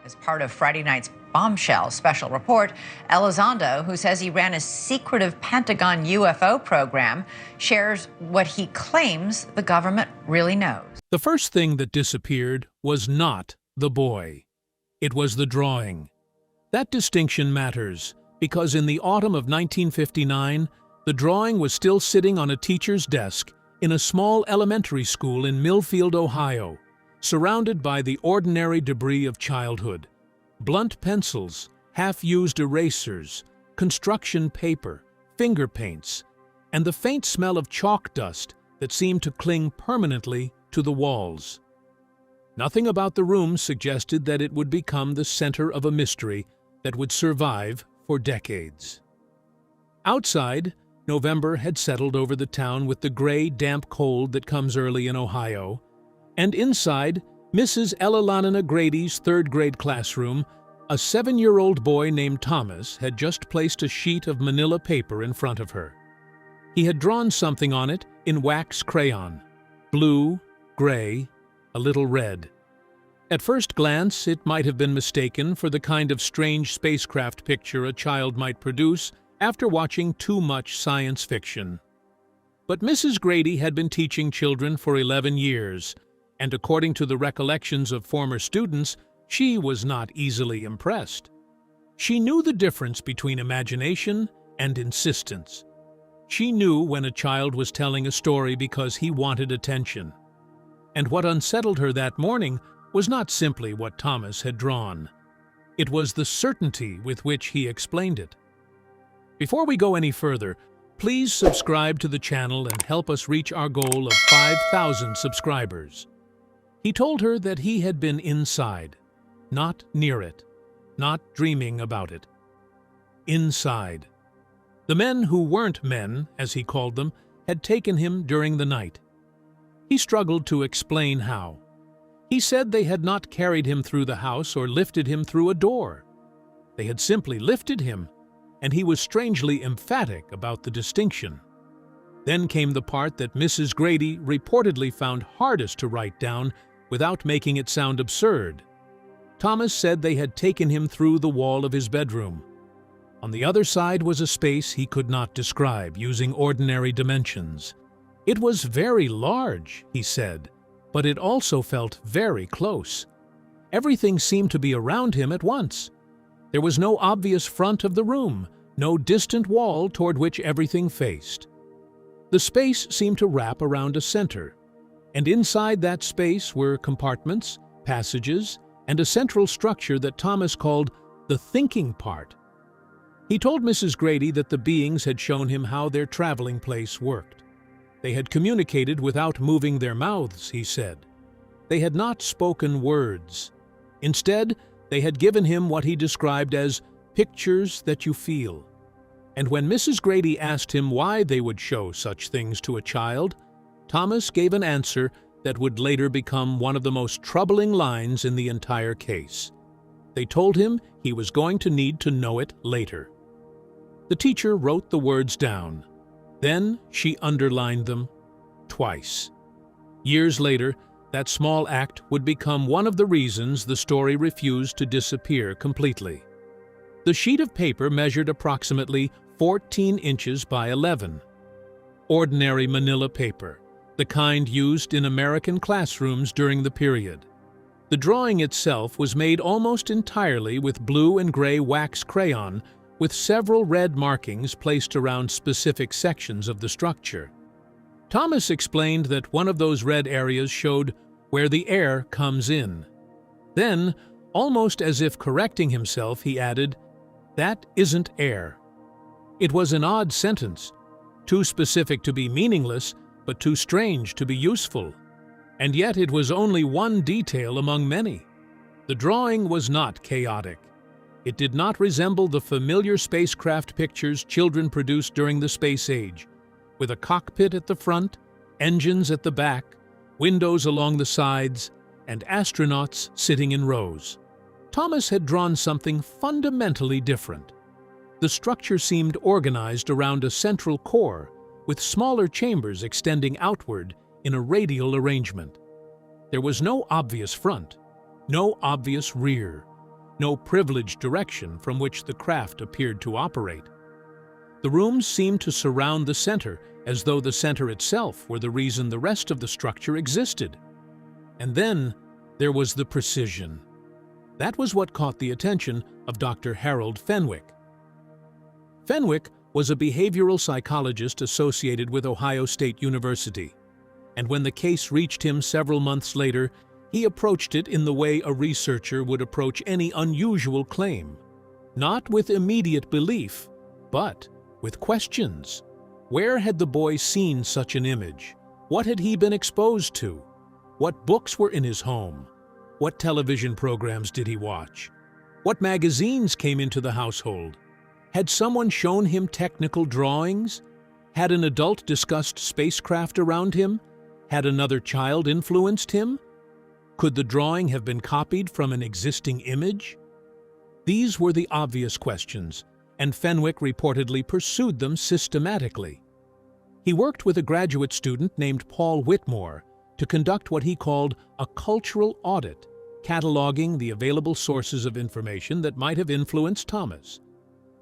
As part of Friday night's bombshell special report, Elizondo, who says he ran a secretive Pentagon UFO program, shares what he claims the government really knows. The first thing that disappeared was not the boy. It was the drawing. That distinction matters because in the autumn of 1959, the drawing was still sitting on a teacher's desk in a small elementary school in Millfield, Ohio, surrounded by the ordinary debris of childhood. Blunt pencils, half-used erasers, construction paper, finger paints, and the faint smell of chalk dust that seemed to cling permanently to the walls. Nothing about the room suggested that it would become the center of a mystery that would survive for decades. Outside, November had settled over the town with the gray, damp cold that comes early in Ohio, and inside Mrs. Elalana Grady's third-grade classroom, a 7-year-old boy named Thomas had just placed a sheet of manila paper in front of her. He had drawn something on it in wax crayon, blue, gray, a little red. At first glance, it might have been mistaken for the kind of strange spacecraft picture a child might produce after watching too much science fiction. But Mrs. Grady had been teaching children for 11 years, and according to the recollections of former students, she was not easily impressed. She knew the difference between imagination and insistence. She knew when a child was telling a story because he wanted attention. And what unsettled her that morning was not simply what Thomas had drawn. It was the certainty with which he explained it. Before we go any further, please subscribe to the channel and help us reach our goal of 5,000 subscribers. He told her that he had been inside, not near it, not dreaming about it. Inside. The men who weren't men, as he called them, had taken him during the night. He struggled to explain how. He said they had not carried him through the house or lifted him through a door. They had simply lifted him, and he was strangely emphatic about the distinction. Then came the part that Mrs. Grady reportedly found hardest to write down without making it sound absurd. Thomas said they had taken him through the wall of his bedroom. On the other side was a space he could not describe using ordinary dimensions. It was very large, he said, but it also felt very close. Everything seemed to be around him at once. There was no obvious front of the room, no distant wall toward which everything faced. The space seemed to wrap around a center, and inside that space were compartments, passages, and a central structure that Thomas called the thinking part. He told Mrs. Grady that the beings had shown him how their traveling place worked. They had communicated without moving their mouths, he said. They had not spoken words. Instead, they had given him what he described as pictures that you feel. And when Mrs. Grady asked him why they would show such things to a child, Thomas gave an answer that would later become one of the most troubling lines in the entire case. They told him he was going to need to know it later. The teacher wrote the words down. Then she underlined them twice. Years later, that small act would become one of the reasons the story refused to disappear completely. The sheet of paper measured approximately 14 inches by 11. Ordinary manila paper, the kind used in American classrooms during the period. The drawing itself was made almost entirely with blue and gray wax crayon, with several red markings placed around specific sections of the structure. Thomas explained that one of those red areas showed where the air comes in. Then, almost as if correcting himself, he added, "That isn't air." It was an odd sentence, too specific to be meaningless, but too strange to be useful. And yet it was only one detail among many. The drawing was not chaotic. It did not resemble the familiar spacecraft pictures children produced during the space age, with a cockpit at the front, engines at the back, windows along the sides, and astronauts sitting in rows. Thomas had drawn something fundamentally different. The structure seemed organized around a central core, with smaller chambers extending outward in a radial arrangement. There was no obvious front, no obvious rear, no privileged direction from which the craft appeared to operate. The rooms seemed to surround the center, as though the center itself were the reason the rest of the structure existed. And then there was the precision. That was what caught the attention of Dr. Harold Fenwick. Fenwick was a behavioral psychologist associated with Ohio State University, and when the case reached him several months later, he approached it in the way a researcher would approach any unusual claim. Not with immediate belief, but with questions. Where had the boy seen such an image? What had he been exposed to? What books were in his home? What television programs did he watch? What magazines came into the household? Had someone shown him technical drawings? Had an adult discussed spacecraft around him? Had another child influenced him? Could the drawing have been copied from an existing image? These were the obvious questions, and Fenwick reportedly pursued them systematically. He worked with a graduate student named Paul Whitmore to conduct what he called a cultural audit, cataloging the available sources of information that might have influenced Thomas.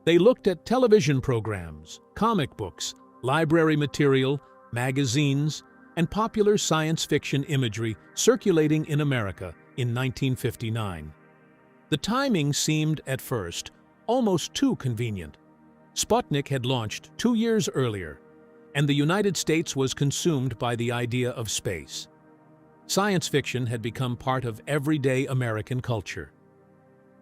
They looked at television programs, comic books, library material, magazines, and popular science fiction imagery circulating in America in 1959. The timing seemed, at first, almost too convenient. Sputnik had launched 2 years earlier, and the United States was consumed by the idea of space. Science fiction had become part of everyday American culture.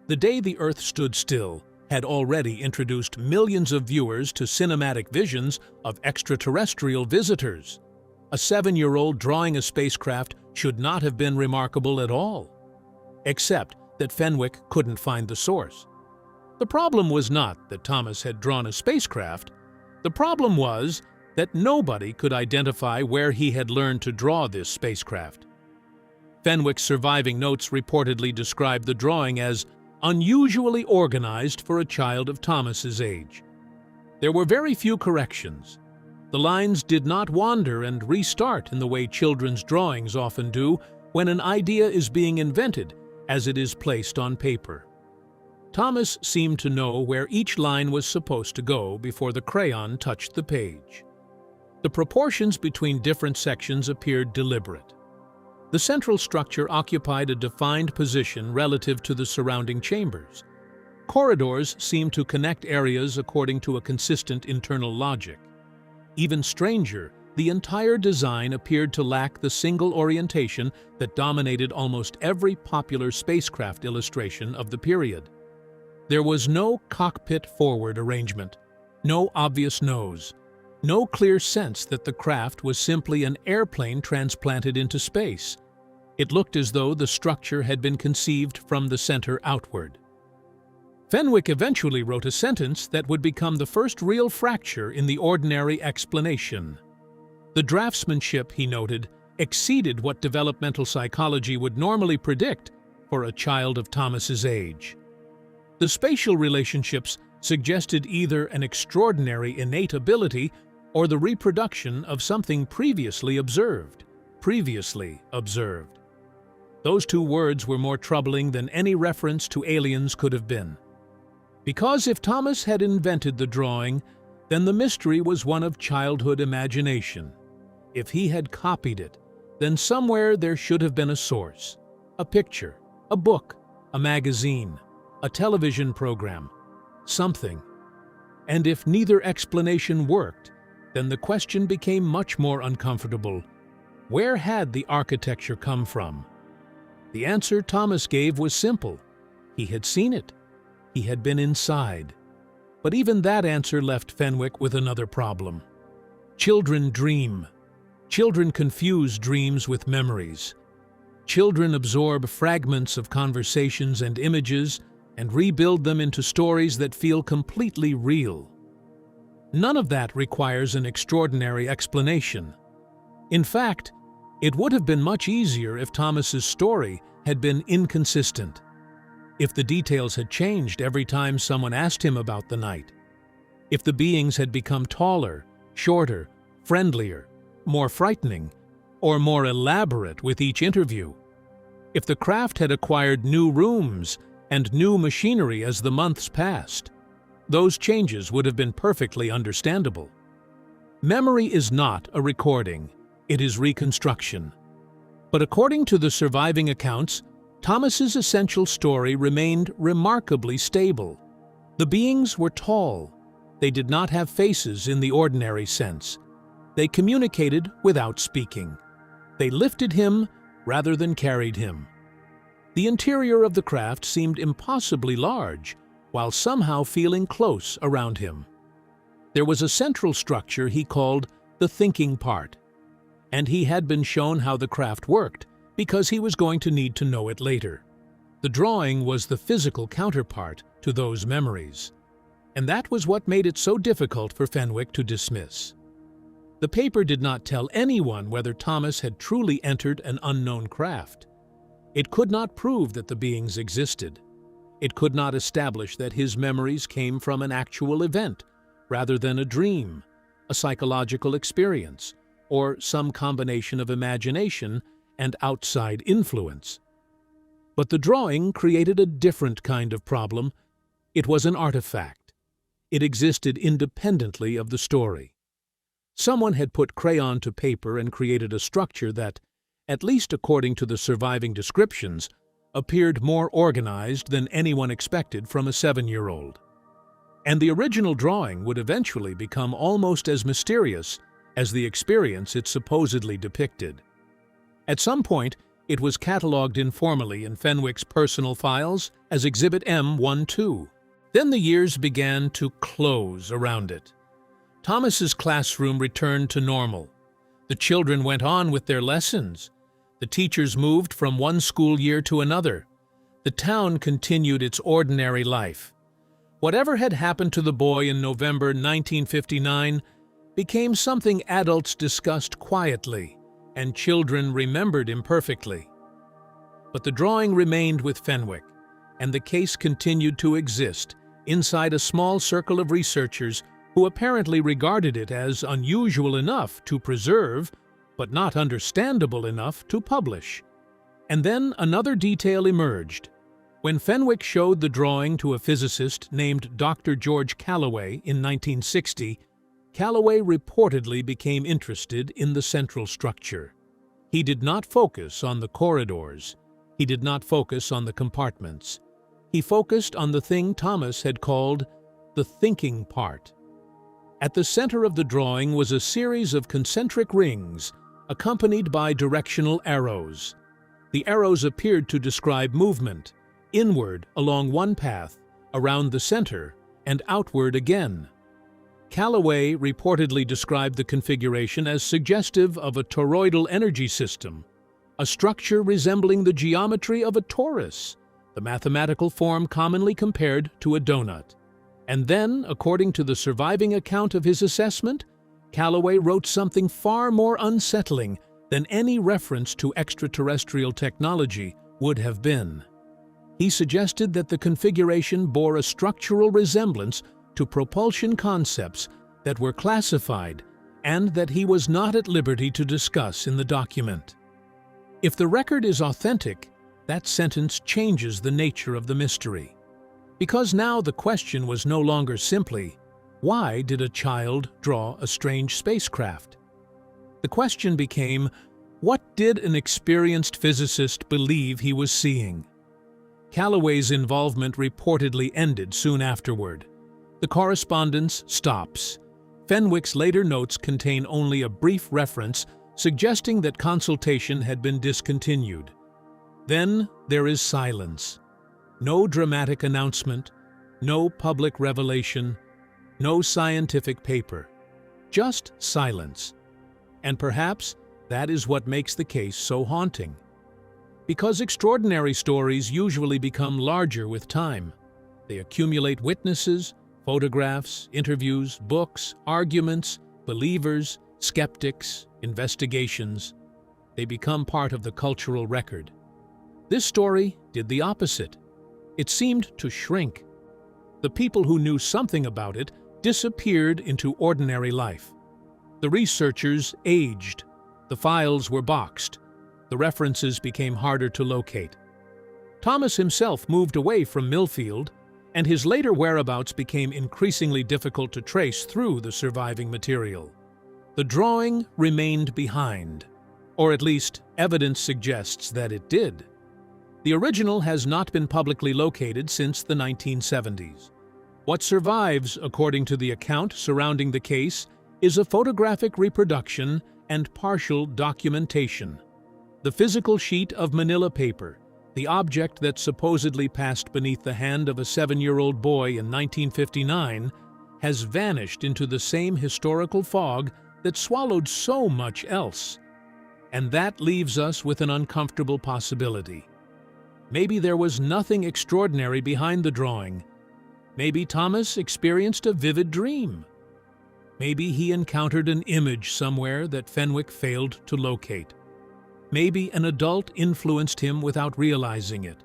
The Day the Earth Stood Still had already introduced millions of viewers to cinematic visions of extraterrestrial visitors. A 7-year-old drawing a spacecraft should not have been remarkable at all, except that Fenwick couldn't find the source. The problem was not that Thomas had drawn a spacecraft. The problem was that nobody could identify where he had learned to draw this spacecraft. Fenwick's surviving notes reportedly described the drawing as unusually organized for a child of Thomas's age. There were very few corrections. The lines did not wander and restart in the way children's drawings often do when an idea is being invented as it is placed on paper. Thomas seemed to know where each line was supposed to go before the crayon touched the page. The proportions between different sections appeared deliberate. The central structure occupied a defined position relative to the surrounding chambers. Corridors seemed to connect areas according to a consistent internal logic. Even stranger, the entire design appeared to lack the single orientation that dominated almost every popular spacecraft illustration of the period. There was no cockpit forward arrangement, no obvious nose, no clear sense that the craft was simply an airplane transplanted into space. It looked as though the structure had been conceived from the center outward. Fenwick eventually wrote a sentence that would become the first real fracture in the ordinary explanation. The draftsmanship, he noted, exceeded what developmental psychology would normally predict for a child of Thomas's age. The spatial relationships suggested either an extraordinary innate ability or the reproduction of something previously observed. Those two words were more troubling than any reference to aliens could have been. Because if Thomas had invented the drawing, then the mystery was one of childhood imagination. If he had copied it, then somewhere there should have been a source, a picture, a book, a magazine, a television program, something. And if neither explanation worked, then the question became much more uncomfortable. Where had the architecture come from? The answer Thomas gave was simple. He had seen it. He had been inside. But even that answer left Fenwick with another problem. Children dream. Children confuse dreams with memories. Children absorb fragments of conversations and images and rebuild them into stories that feel completely real. None of that requires an extraordinary explanation. In fact, it would have been much easier if Thomas's story had been inconsistent, if the details had changed every time someone asked him about the night, if the beings had become taller, shorter, friendlier, more frightening, or more elaborate with each interview, if the craft had acquired new rooms and new machinery as the months passed. Those changes would have been perfectly understandable. Memory is not a recording, it is reconstruction. But according to the surviving accounts, Thomas's essential story remained remarkably stable. The beings were tall. They did not have faces in the ordinary sense. They communicated without speaking. They lifted him rather than carried him. The interior of the craft seemed impossibly large, while somehow feeling close around him. There was a central structure he called the thinking part, and he had been shown how the craft worked because he was going to need to know it later. The drawing was the physical counterpart to those memories, and that was what made it so difficult for Fenwick to dismiss. The paper did not tell anyone whether Thomas had truly entered an unknown craft. It could not prove that the beings existed. It could not establish that his memories came from an actual event rather than a dream, a psychological experience, or some combination of imagination and outside influence. But the drawing created a different kind of problem. It was an artifact. It existed independently of the story. Someone had put crayon to paper and created a structure that, at least according to the surviving descriptions, appeared more organized than anyone expected from a 7-year-old. And the original drawing would eventually become almost as mysterious as the experience it supposedly depicted. At some point, it was catalogued informally in Fenwick's personal files as Exhibit M12. Then the years began to close around it. Thomas's classroom returned to normal. The children went on with their lessons. The teachers moved from one school year to another. The town continued its ordinary life. Whatever had happened to the boy in November 1959 became something adults discussed quietly and children remembered imperfectly. But the drawing remained with Fenwick, and the case continued to exist inside a small circle of researchers who apparently regarded it as unusual enough to preserve, but not understandable enough to publish. And then another detail emerged. When Fenwick showed the drawing to a physicist named Dr. George Callaway in 1960, Callaway reportedly became interested in the central structure. He did not focus on the corridors. He did not focus on the compartments. He focused on the thing Thomas had called the thinking part. At the center of the drawing was a series of concentric rings accompanied by directional arrows. The arrows appeared to describe movement, inward along one path, around the center, and outward again. Callaway reportedly described the configuration as suggestive of a toroidal energy system, a structure resembling the geometry of a torus, the mathematical form commonly compared to a donut. And then, according to the surviving account of his assessment, Callaway wrote something far more unsettling than any reference to extraterrestrial technology would have been. He suggested that the configuration bore a structural resemblance to propulsion concepts that were classified and that he was not at liberty to discuss in the document. If the record is authentic, that sentence changes the nature of the mystery. Because now the question was no longer simply, why did a child draw a strange spacecraft? The question became, what did an experienced physicist believe he was seeing? Callaway's involvement reportedly ended soon afterward. The correspondence stops. Fenwick's later notes contain only a brief reference suggesting that consultation had been discontinued. Then there is silence. No dramatic announcement, no public revelation, no scientific paper. Just silence. And perhaps that is what makes the case so haunting. Because extraordinary stories usually become larger with time. They accumulate witnesses, photographs, interviews, books, arguments, believers, skeptics, investigations. They become part of the cultural record. This story did the opposite. It seemed to shrink. The people who knew something about it disappeared into ordinary life. The researchers aged. The files were boxed. The references became harder to locate. Thomas himself moved away from Millfield, and his later whereabouts became increasingly difficult to trace through the surviving material. The drawing remained behind, or at least evidence suggests that it did. The original has not been publicly located since the 1970s. What survives, according to the account surrounding the case, is a photographic reproduction and partial documentation. The physical sheet of manila paper, the object that supposedly passed beneath the hand of a 7-year-old boy in 1959, has vanished into the same historical fog that swallowed so much else. And that leaves us with an uncomfortable possibility. Maybe there was nothing extraordinary behind the drawing. Maybe Thomas experienced a vivid dream. Maybe he encountered an image somewhere that Fenwick failed to locate. Maybe an adult influenced him without realizing it.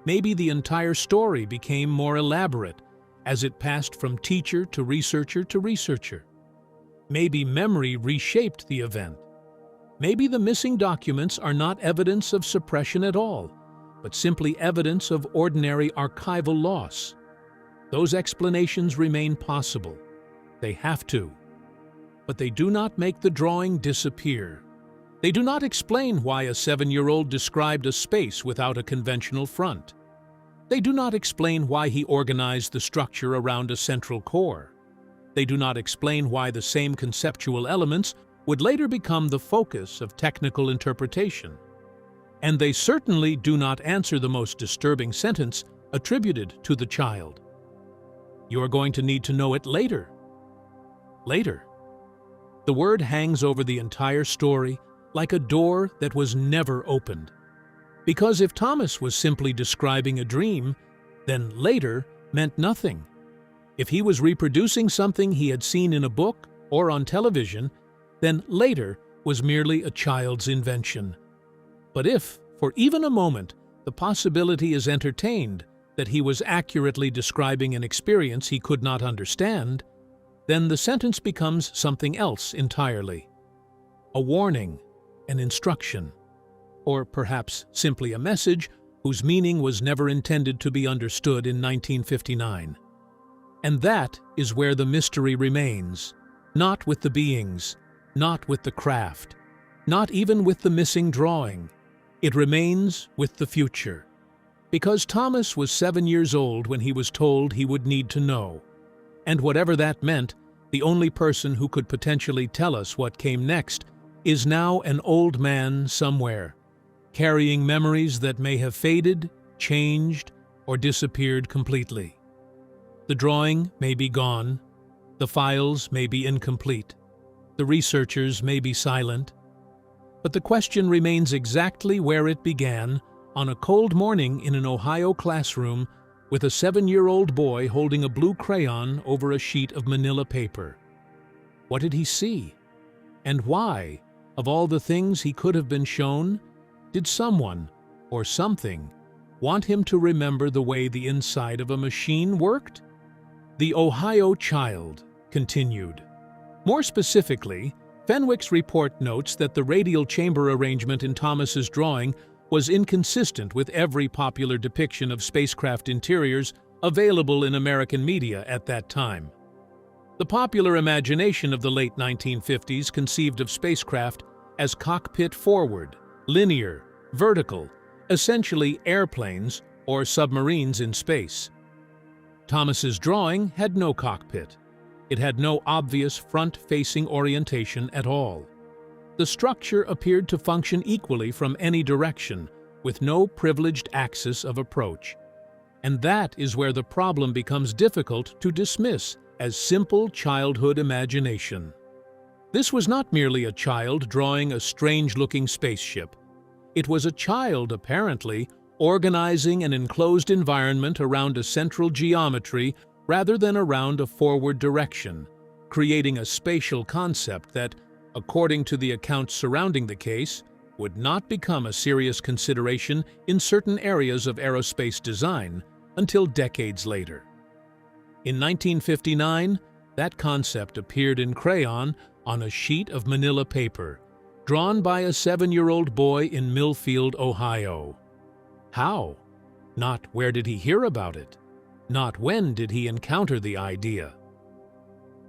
Maybe the entire story became more elaborate as it passed from teacher to researcher to researcher. Maybe memory reshaped the event. Maybe the missing documents are not evidence of suppression at all, but simply evidence of ordinary archival loss. Those explanations remain possible. They have to. But they do not make the drawing disappear. They do not explain why a 7-year-old described a space without a conventional front. They do not explain why he organized the structure around a central core. They do not explain why the same conceptual elements would later become the focus of technical interpretation. And they certainly do not answer the most disturbing sentence attributed to the child. You are going to need to know it later. Later. The word hangs over the entire story like a door that was never opened. Because if Thomas was simply describing a dream, then later meant nothing. If he was reproducing something he had seen in a book or on television, then later was merely a child's invention. But if, for even a moment, the possibility is entertained that he was accurately describing an experience he could not understand, then the sentence becomes something else entirely. A warning, an instruction, or perhaps simply a message whose meaning was never intended to be understood in 1959. And that is where the mystery remains, not with the beings, not with the craft, not even with the missing drawing. It remains with the future. Because Thomas was 7 years old when he was told he would need to know. And whatever that meant, the only person who could potentially tell us what came next is now an old man somewhere, carrying memories that may have faded, changed, or disappeared completely. The drawing may be gone, the files may be incomplete, the researchers may be silent, but the question remains exactly where it began on a cold morning in an Ohio classroom with a 7-year-old boy holding a blue crayon over a sheet of manila paper. What did he see? And why, of all the things he could have been shown, did someone, or something, want him to remember the way the inside of a machine worked? The Ohio child continued. More specifically, Fenwick's report notes that the radial chamber arrangement in Thomas's drawing was inconsistent with every popular depiction of spacecraft interiors available in American media at that time. The popular imagination of the late 1950s conceived of spacecraft as cockpit forward, linear, vertical, essentially airplanes or submarines in space. Thomas's drawing had no cockpit. It had no obvious front-facing orientation at all. The structure appeared to function equally from any direction, with no privileged axis of approach. And that is where the problem becomes difficult to dismiss as simple childhood imagination. This was not merely a child drawing a strange-looking spaceship. It was a child, apparently, organizing an enclosed environment around a central geometry rather than around a forward direction, creating a spatial concept that, according to the accounts surrounding the case, would not become a serious consideration in certain areas of aerospace design until decades later. In 1959, that concept appeared in crayon on a sheet of manila paper, drawn by a 7-year-old boy in Millfield, Ohio. How? Not where did he hear about it? Not when did he encounter the idea?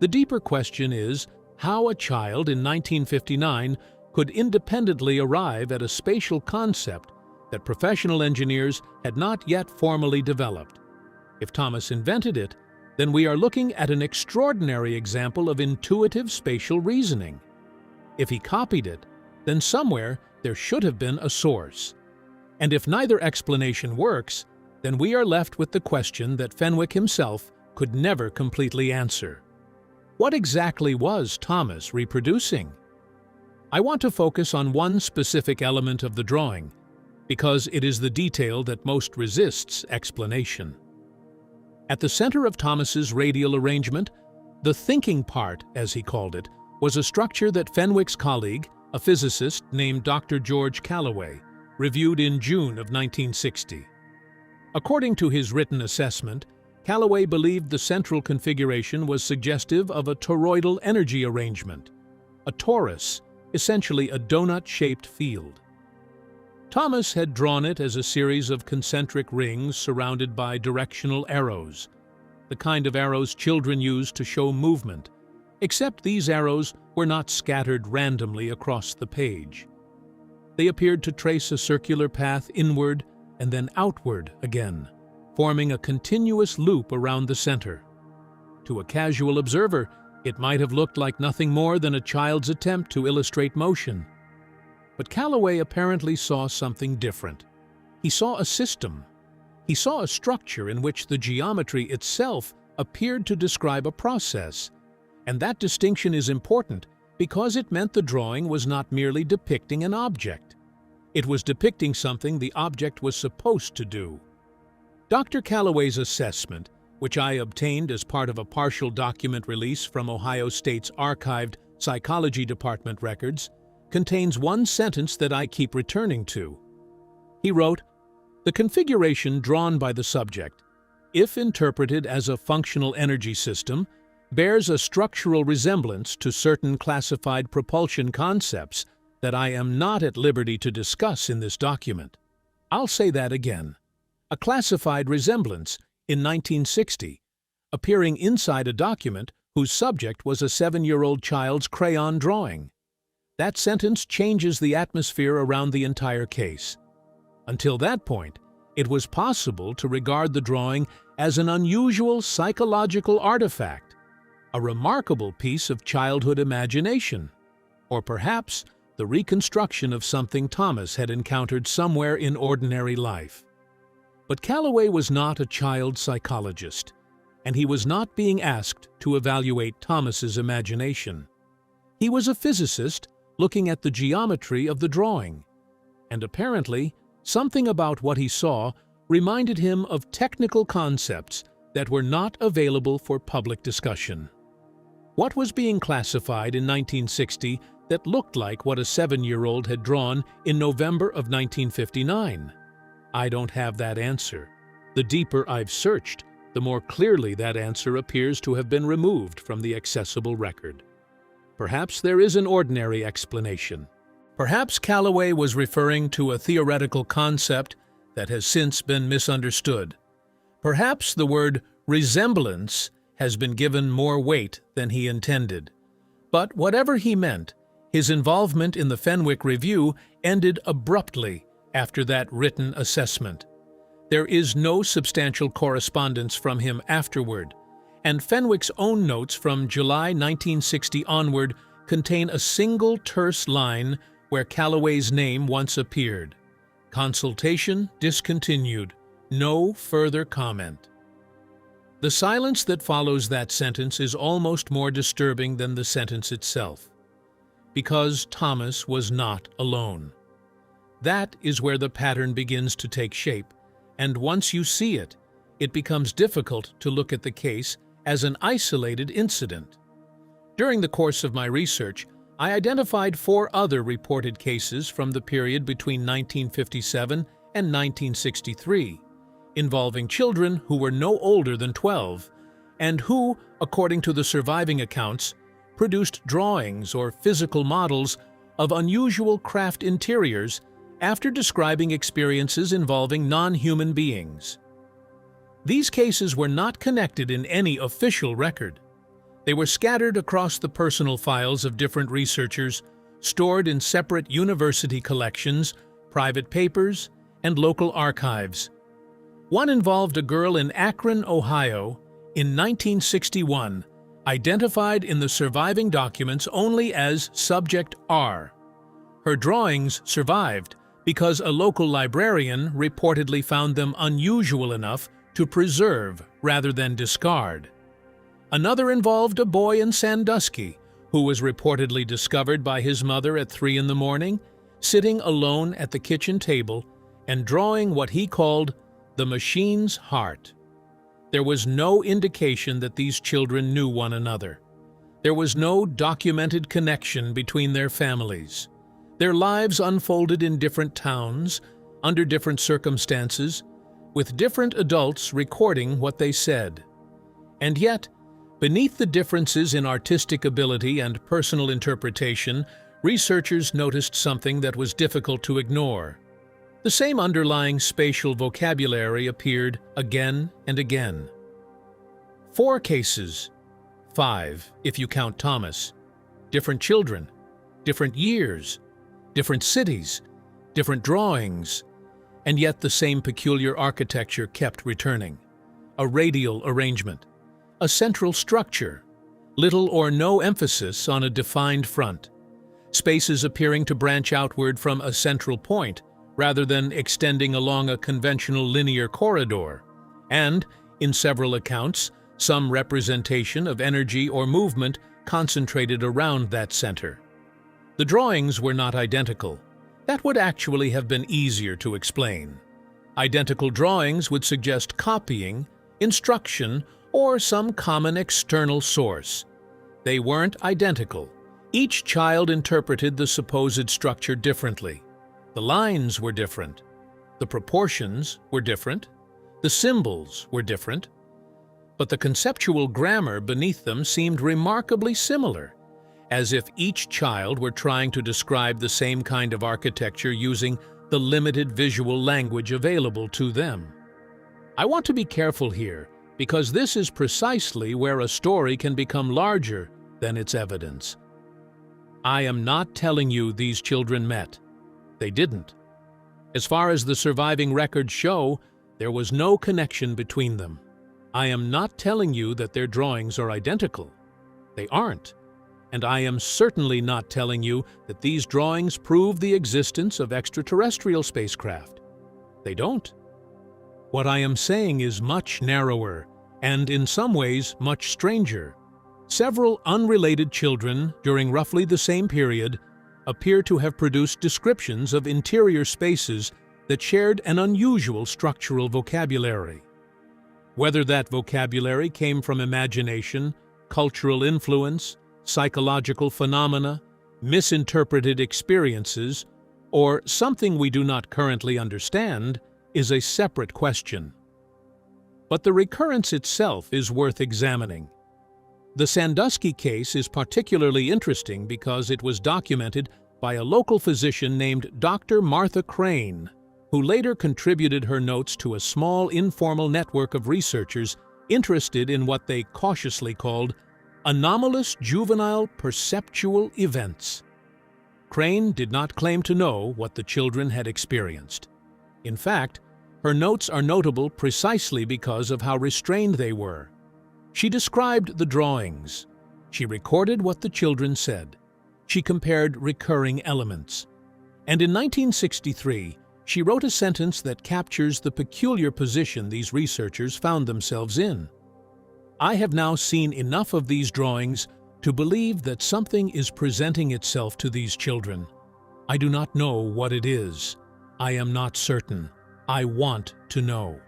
The deeper question is how a child in 1959 could independently arrive at a spatial concept that professional engineers had not yet formally developed. If Thomas invented it, then we are looking at an extraordinary example of intuitive spatial reasoning. If he copied it, then somewhere there should have been a source. And if neither explanation works, then we are left with the question that Fenwick himself could never completely answer. What exactly was Thomas reproducing? I want to focus on one specific element of the drawing, because it is the detail that most resists explanation. At the center of Thomas's radial arrangement, the thinking part, as he called it, was a structure that Fenwick's colleague, a physicist named Dr. George Callaway, reviewed in June of 1960. According to his written assessment, Callaway believed the central configuration was suggestive of a toroidal energy arrangement, a torus, essentially a donut-shaped field. Thomas had drawn it as a series of concentric rings surrounded by directional arrows, the kind of arrows children use to show movement, except these arrows were not scattered randomly across the page. They appeared to trace a circular path inward and then outward again, forming a continuous loop around the center. To a casual observer, it might have looked like nothing more than a child's attempt to illustrate motion. But Callaway apparently saw something different. He saw a system. He saw a structure in which the geometry itself appeared to describe a process. And that distinction is important because it meant the drawing was not merely depicting an object. It was depicting something the object was supposed to do. Dr. Callaway's assessment, which I obtained as part of a partial document release from Ohio State's archived psychology department records, contains one sentence that I keep returning to. He wrote, "The configuration drawn by the subject, if interpreted as a functional energy system, bears a structural resemblance to certain classified propulsion concepts that I am not at liberty to discuss in this document." I'll say that again. A classified resemblance in 1960, appearing inside a document whose subject was a 7-year-old child's crayon drawing. That sentence changes the atmosphere around the entire case. Until that point, it was possible to regard the drawing as an unusual psychological artifact, a remarkable piece of childhood imagination, or perhaps the reconstruction of something Thomas had encountered somewhere in ordinary life. But Callaway was not a child psychologist, and he was not being asked to evaluate Thomas's imagination. He was a physicist looking at the geometry of the drawing, and apparently something about what he saw reminded him of technical concepts that were not available for public discussion. What was being classified in 1960 that looked like what a 7-year-old had drawn in November of 1959? I don't have that answer. The deeper I've searched, the more clearly that answer appears to have been removed from the accessible record. Perhaps there is an ordinary explanation. Perhaps Callaway was referring to a theoretical concept that has since been misunderstood. Perhaps the word resemblance has been given more weight than he intended. But whatever he meant, his involvement in the Fenwick Review ended abruptly after that written assessment. There is no substantial correspondence from him afterward, and Fenwick's own notes from July 1960 onward contain a single terse line where Callaway's name once appeared. Consultation discontinued. No further comment. The silence that follows that sentence is almost more disturbing than the sentence itself, because Thomas was not alone. That is where the pattern begins to take shape, and once you see it, it becomes difficult to look at the case as an isolated incident. During the course of my research, I identified 4 other reported cases from the period between 1957 and 1963, involving children who were no older than 12, and who, according to the surviving accounts, produced drawings or physical models of unusual craft interiors after describing experiences involving non-human beings. These cases were not connected in any official record. They were scattered across the personal files of different researchers, stored in separate university collections, private papers, and local archives. One involved a girl in Akron, Ohio, in 1961, identified in the surviving documents only as Subject R. Her drawings survived because a local librarian reportedly found them unusual enough to preserve rather than discard. Another involved a boy in Sandusky who was reportedly discovered by his mother at 3 in the morning, sitting alone at the kitchen table and drawing what he called the machine's heart. There was no indication that these children knew one another. There was no documented connection between their families. Their lives unfolded in different towns, under different circumstances, with different adults recording what they said. And yet, beneath the differences in artistic ability and personal interpretation, researchers noticed something that was difficult to ignore. The same underlying spatial vocabulary appeared again and again. 4 cases, 5 if you count Thomas, different children, different years, different cities, different drawings, and yet the same peculiar architecture kept returning. A radial arrangement, a central structure, little or no emphasis on a defined front, spaces appearing to branch outward from a central point rather than extending along a conventional linear corridor, and, in several accounts, some representation of energy or movement concentrated around that center. The drawings were not identical. That would actually have been easier to explain. Identical drawings would suggest copying, instruction, or some common external source. They weren't identical. Each child interpreted the supposed structure differently. The lines were different. The proportions were different. The symbols were different. But the conceptual grammar beneath them seemed remarkably similar, as if each child were trying to describe the same kind of architecture using the limited visual language available to them. I want to be careful here, because this is precisely where a story can become larger than its evidence. I am not telling you these children met. They didn't. As far as the surviving records show, there was no connection between them. I am not telling you that their drawings are identical. They aren't. And I am certainly not telling you that these drawings prove the existence of extraterrestrial spacecraft. They don't. What I am saying is much narrower, and in some ways much stranger. Several unrelated children during roughly the same period appear to have produced descriptions of interior spaces that shared an unusual structural vocabulary. Whether that vocabulary came from imagination, cultural influence, psychological phenomena, misinterpreted experiences, or something we do not currently understand, is a separate question. But the recurrence itself is worth examining. The Sandusky case is particularly interesting because it was documented by a local physician named Dr. Martha Crane, who later contributed her notes to a small informal network of researchers interested in what they cautiously called anomalous juvenile perceptual events. Crane did not claim to know what the children had experienced. In fact, her notes are notable precisely because of how restrained they were. She described the drawings. She recorded what the children said. She compared recurring elements. And in 1963, she wrote a sentence that captures the peculiar position these researchers found themselves in. I have now seen enough of these drawings to believe that something is presenting itself to these children. I do not know what it is. I am not certain. I want to know.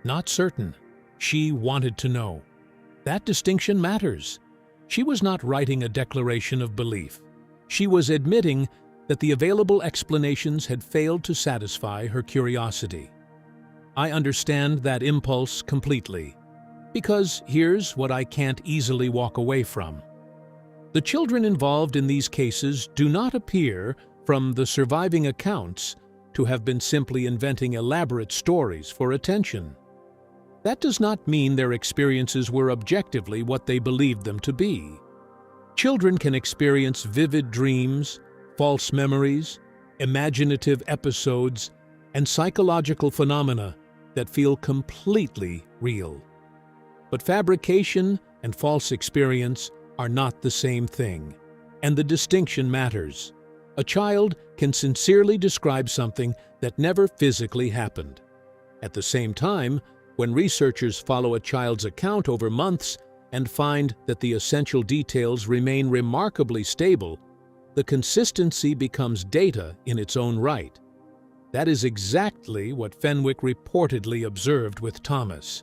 Not certain. She wanted to know. That distinction matters. She was not writing a declaration of belief. She was admitting that the available explanations had failed to satisfy her curiosity. I understand that impulse completely, because here's what I can't easily walk away from. The children involved in these cases do not appear, from the surviving accounts to have been simply inventing elaborate stories for attention. That does not mean their experiences were objectively what they believed them to be. Children can experience vivid dreams, false memories, imaginative episodes, and psychological phenomena that feel completely real. But fabrication and false experience are not the same thing, and the distinction matters. A child can sincerely describe something that never physically happened. At the same time, when researchers follow a child's account over months and find that the essential details remain remarkably stable, the consistency becomes data in its own right. That is exactly what Fenwick reportedly observed with Thomas.